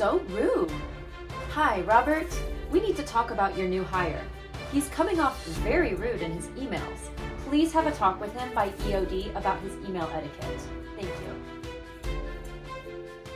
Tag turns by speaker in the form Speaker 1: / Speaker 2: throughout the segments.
Speaker 1: so rude. Hi, Robert. We need to talk about your new hire. He's coming off very rude in his emails. Please have a talk with him by EOD about his email etiquette. Thank you.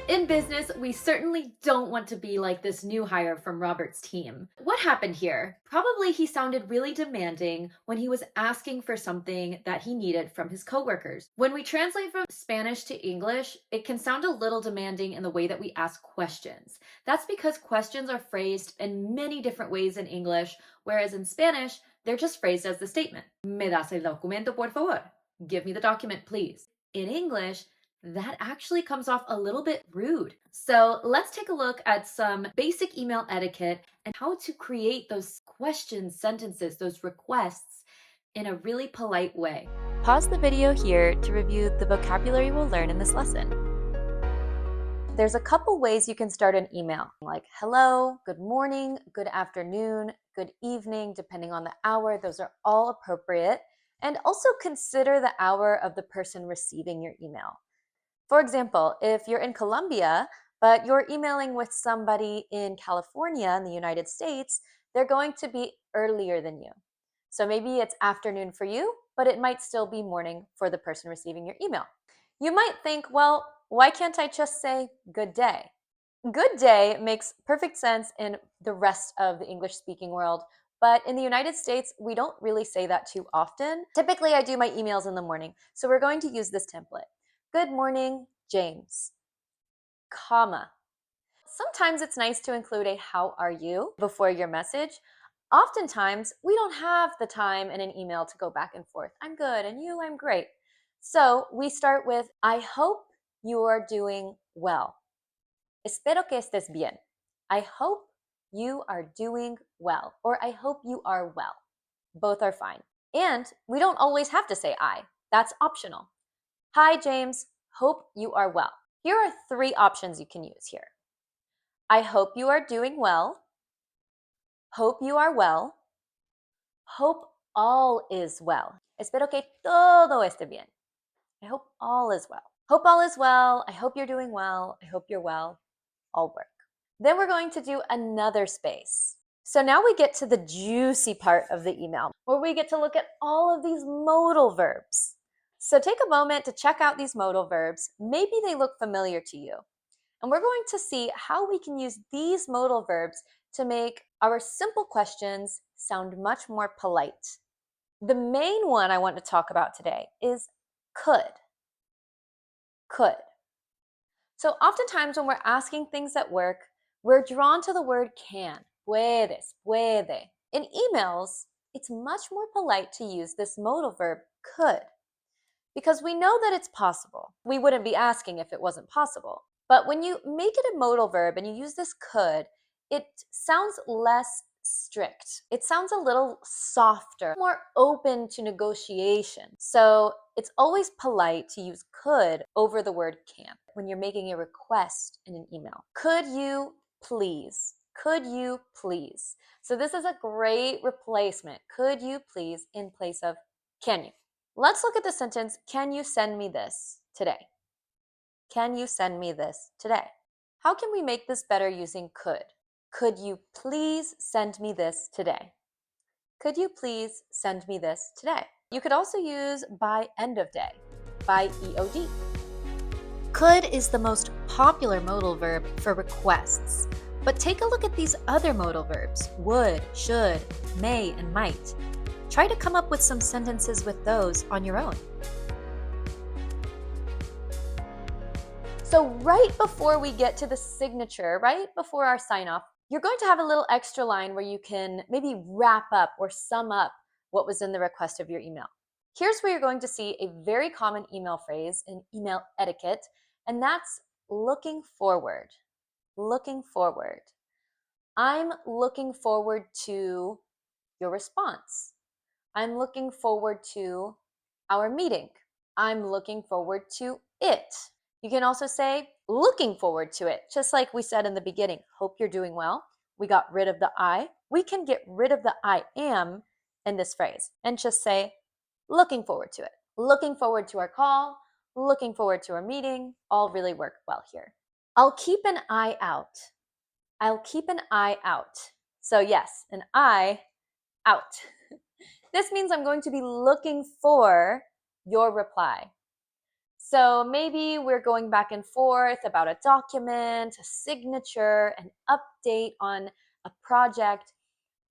Speaker 1: In business, we certainly don't want to be like this new hire from Robert's team. What happened here? Probably he sounded really demanding when he was asking for something that he needed from his coworkers. When we translate from Spanish to English, it can sound a little demanding in the way that we ask questions. That's because questions are phrased in many different ways in English, whereas in Spanish, they're just phrased as the statement. Me das el documento, por favor. Give me the document, please. In English, that actually comes off a little bit rude. So let's take a look at some basic email etiquette and how to create those questions, sentences, those requests in a really polite way.
Speaker 2: Pause the video here to review the vocabulary we'll learn in this lesson. There's a couple ways you can start an email, like hello, good morning, good afternoon, good evening, depending on the hour. Those are all appropriate. And also consider the hour of the person receiving your email. For example, if you're in Colombia, but you're emailing with somebody in California in the United States, they're going to be earlier than you. So maybe it's afternoon for you, but it might still be morning for the person receiving your email. You might think, well, why can't I just say good day? Good day makes perfect sense in the rest of the English-speaking world, but in the United States, we don't really say that too often. Typically, I do my emails in the morning, so we're going to use this template. Good morning, James, comma. Sometimes it's nice to include a how are you before your message. Oftentimes, we don't have the time in an email to go back and forth. I'm good, and you, I'm great. So we start with, I hope you are doing well. Espero que estés bien. I hope you are doing well, or I hope you are well. Both are fine. And we don't always have to say I. That's optional. Hi, James. Hope you are well. Here are 3 options you can use here. I hope you are doing well. Hope you are well. Hope all is well. Espero que todo esté bien. I hope all is well. Hope all is well. I hope you're doing well. I hope you're well. All work. Then we're going to do another space. So now we get to the juicy part of the email, where we get to look at all of these modal verbs. So take a moment to check out these modal verbs. Maybe they look familiar to you. And we're going to see how we can use these modal verbs to make our simple questions sound much more polite. The main one I want to talk about today is could. Could. So oftentimes when we're asking things at work, we're drawn to the word can. Puedes, puede. In emails, it's much more polite to use this modal verb could, because we know that it's possible. We wouldn't be asking if it wasn't possible. But when you make it a modal verb and you use this could, it sounds less strict. It sounds a little softer, more open to negotiation. So it's always polite to use could over the word can when you're making a request in an email. Could you please? Could you please? So this is a great replacement. Could you please in place of can you? Let's look at the sentence, can you send me this today? Can you send me this today? How can we make this better using could? Could you please send me this today? Could you please send me this today? You could also use by end of day, by EOD. Could is the most popular modal verb for requests. But take a look at these other modal verbs, would, should, may, and might. Try to come up with some sentences with those on your own. So right before we get to the signature, right before our sign-off, you're going to have a little extra line where you can maybe wrap up or sum up what was in the request of your email. Here's where you're going to see a very common email phrase in email etiquette, and that's looking forward. Looking forward. I'm looking forward to your response. I'm looking forward to our meeting. I'm looking forward to it. You can also say looking forward to it, just like we said in the beginning. Hope you're doing well. We got rid of the I. We can get rid of the I am in this phrase and just say looking forward to it. Looking forward to our call, looking forward to our meeting, all really work well here. I'll keep an eye out. I'll keep an eye out. So yes, an eye out. This means I'm going to be looking for your reply. So maybe we're going back and forth about a document, a signature, an update on a project,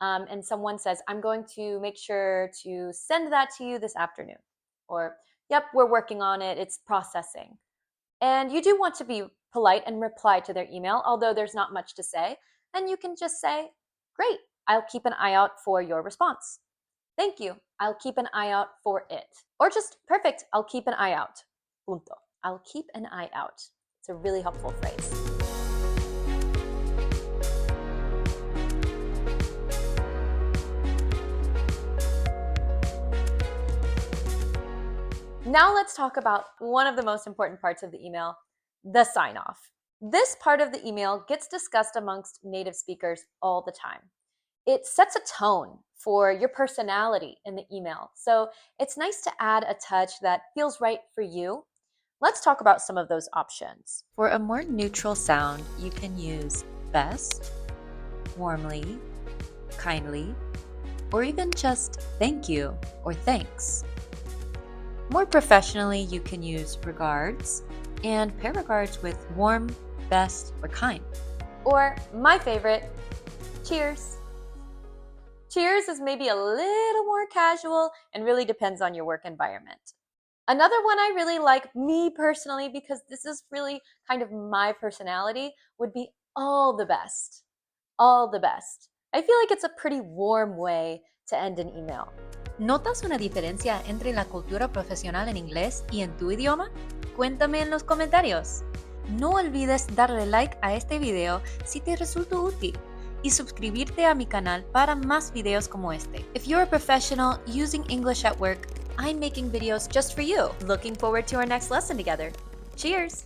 Speaker 2: and someone says, I'm going to make sure to send that to you this afternoon. Or, yep, we're working on it, it's processing. And you do want to be polite and reply to their email, although there's not much to say. And you can just say, great, I'll keep an eye out for your response. Thank you, I'll keep an eye out for it. Or just, perfect, I'll keep an eye out. Punto. I'll keep an eye out. It's a really helpful phrase. Now let's talk about one of the most important parts of the email, the sign-off. This part of the email gets discussed amongst native speakers all the time. It sets a tone for your personality in the email, so it's nice to add a touch that feels right for you. Let's talk about some of those options. For a more neutral sound, you can use best, warmly, kindly, or even just thank you or thanks. More professionally, you can use regards and pair regards with warm, best, or kind. Or my favorite, cheers. Cheers is maybe a little more casual and really depends on your work environment. Another one I really like, me personally, because this is really kind of my personality, would be all the best. All the best. I feel like it's a pretty warm way to end an email.
Speaker 3: ¿Notas una diferencia entre la cultura profesional en inglés y en tu idioma? Cuéntame en los comentarios. No olvides darle like a este video si te resultó útil y suscribirte a mi canal para más videos como este. If you're a professional using English at work, I'm making videos just for you. Looking forward to our next lesson together. Cheers!